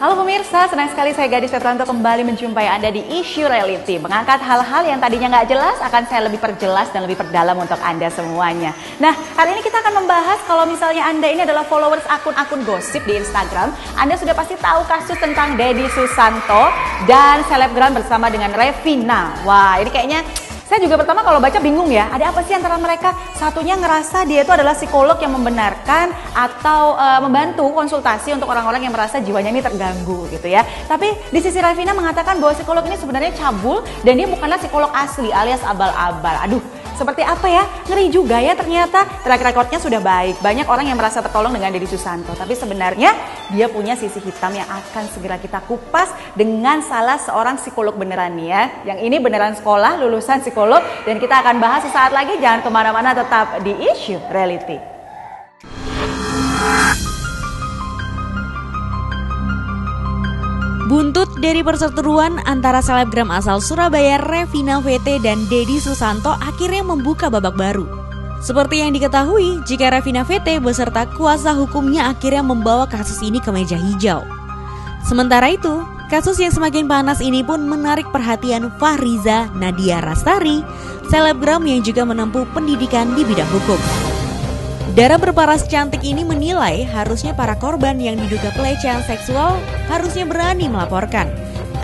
Halo pemirsa, senang sekali saya Gadis Petranto kembali menjumpai Anda di Isu Reality. Mengangkat hal-hal yang tadinya nggak jelas akan saya lebih perjelas dan lebih perdalam untuk Anda semuanya. Nah, hari ini kita akan membahas kalau misalnya Anda ini adalah followers akun-akun gosip di Instagram, Anda sudah pasti tahu kasus tentang Deddy Susanto dan selebgram bersama dengan Revina. Wah, ini kayaknya saya juga pertama kalau baca bingung ya, ada apa sih antara mereka? Satunya ngerasa dia itu adalah psikolog yang membenarkan atau membantu konsultasi untuk orang-orang yang merasa jiwanya ini terganggu gitu ya. Tapi di sisi Revina mengatakan bahwa psikolog ini sebenarnya cabul dan dia bukanlah psikolog asli alias abal-abal. Aduh, seperti apa ya? Ngeri juga ya ternyata track recordnya sudah baik. Banyak orang yang merasa tertolong dengan Deddy Susanto. Tapi sebenarnya dia punya sisi hitam yang akan segera kita kupas dengan salah seorang psikolog beneran nih ya. Yang ini beneran sekolah, lulusan psikolog. Dan kita akan bahas sesaat lagi. Jangan kemana-mana, tetap di Isu Reality. Buntut dari perseteruan antara selebgram asal Surabaya Revina VT dan Deddy Susanto akhirnya membuka babak baru. Seperti yang diketahui, jika Revina VT beserta kuasa hukumnya akhirnya membawa kasus ini ke meja hijau. Sementara itu, kasus yang semakin panas ini pun menarik perhatian Fahriza Nadia Rastari, selebgram yang juga menempuh pendidikan di bidang hukum. Dara berparas cantik ini menilai harusnya para korban yang diduga pelecehan seksual harusnya berani melaporkan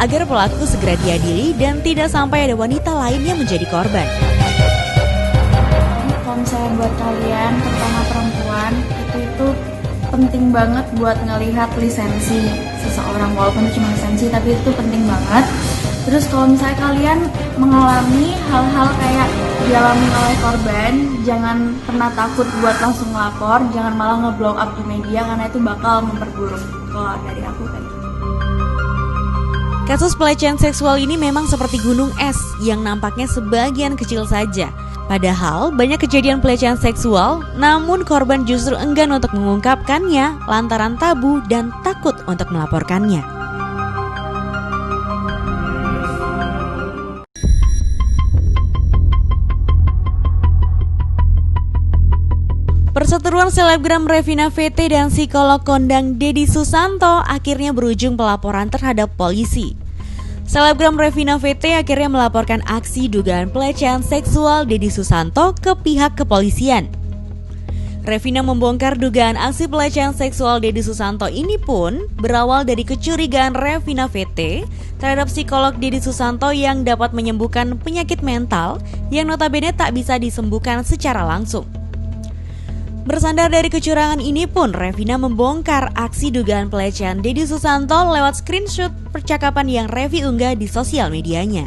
agar pelaku segera diadili dan tidak sampai ada wanita lain yang menjadi korban. Kalau misalnya buat kalian, terutama perempuan, itu penting banget buat ngelihat lisensi seseorang, walaupun itu cuma lisensi, tapi itu penting banget. Terus kalau misalnya kalian mengalami hal-hal kayak dialami oleh korban, jangan pernah takut buat langsung melapor, jangan malah nge-blow up di media karena itu bakal memperburuk. Kalau dari aku kayak gitu. Kasus pelecehan seksual ini memang seperti gunung es yang nampaknya sebagian kecil saja. Padahal banyak kejadian pelecehan seksual, namun korban justru enggan untuk mengungkapkannya lantaran tabu dan takut untuk melaporkannya. Perseteruan selebgram Revina VT dan psikolog kondang Deddy Susanto akhirnya berujung pelaporan terhadap polisi. Selebgram Revina VT akhirnya melaporkan aksi dugaan pelecehan seksual Deddy Susanto ke pihak kepolisian. Revina membongkar dugaan aksi pelecehan seksual Deddy Susanto ini pun berawal dari kecurigaan Revina VT terhadap psikolog Deddy Susanto yang dapat menyembuhkan penyakit mental yang notabene tak bisa disembuhkan secara langsung. Bersandar dari kecurangan ini pun, Revina membongkar aksi dugaan pelecehan Deddy Susanto lewat screenshot percakapan yang Revi unggah di sosial medianya.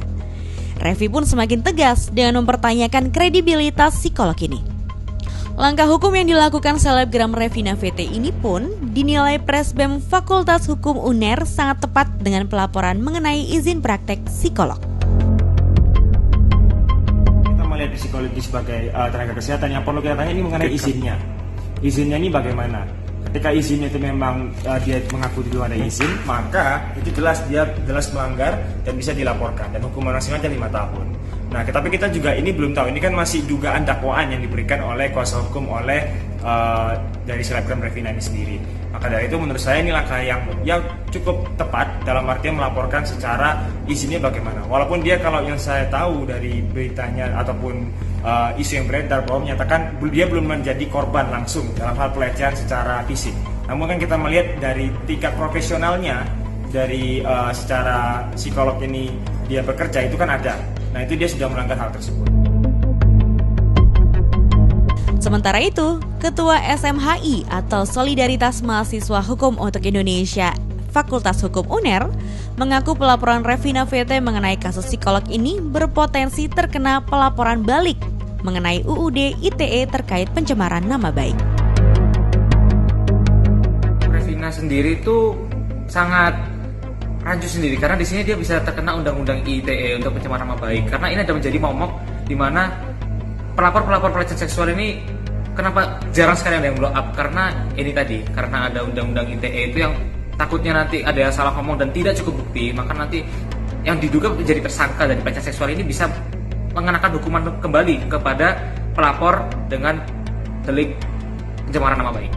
Revi pun semakin tegas dengan mempertanyakan kredibilitas psikolog ini. Langkah hukum yang dilakukan selebgram Revina VT ini pun dinilai Presbem Fakultas Hukum UNER sangat tepat dengan pelaporan mengenai izin praktek psikolog. Melihat psikologi sebagai tenaga kesehatan, yang perlu kita tanya ini mengenai izinnya. Izinnya ini bagaimana? Ketika izinnya itu memang dia mengaku belum ada izin, maka itu jelas dia melanggar dan bisa dilaporkan dan hukuman maksimalnya 5 tahun. Nah, tapi kita juga ini belum tahu, ini kan masih dugaan dakwaan yang diberikan oleh kuasa hukum oleh dari selebgram Revina ini sendiri. Maka dari itu menurut saya ini langkah yang cukup tepat dalam artian melaporkan secara izinnya bagaimana. Walaupun dia, kalau yang saya tahu dari beritanya ataupun isu yang beredar, bahwa menyatakan dia belum menjadi korban langsung dalam hal pelecehan secara fisik. Namun kan kita melihat dari tingkat profesionalnya, dari secara psikolog ini dia bekerja itu kan ada. Nah, itu dia sudah melanggar hal tersebut. Sementara itu, Ketua SMHI atau Solidaritas Mahasiswa Hukum untuk Indonesia Fakultas Hukum UNER mengaku pelaporan Revina VT mengenai kasus psikolog ini berpotensi terkena pelaporan balik mengenai UUD ITE terkait pencemaran nama baik. Revina sendiri itu sangat rancu sendiri karena di sini dia bisa terkena undang-undang ITE untuk pencemaran nama baik, karena ini ada menjadi momok di mana pelapor pelecehan seksual ini kenapa jarang sekali ada yang blow up, karena ini tadi, karena ada undang-undang ITE itu yang takutnya nanti ada yang salah ngomong dan tidak cukup bukti, maka nanti yang diduga menjadi tersangka dari pelecehan seksual ini bisa mengenakan hukuman kembali kepada pelapor dengan delik pencemaran nama baik.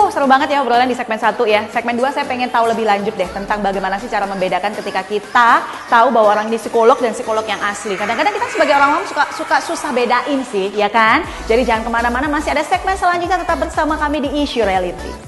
Seru banget ya obrolan di segmen 1 ya. Segmen 2 saya pengen tahu lebih lanjut deh tentang bagaimana sih cara membedakan ketika kita tahu bahwa orang ini psikolog dan psikolog yang asli. Kadang-kadang kita sebagai orang awam suka susah bedain sih, ya kan? Jadi jangan kemana-mana, masih ada segmen selanjutnya, tetap bersama kami di Issue Reality.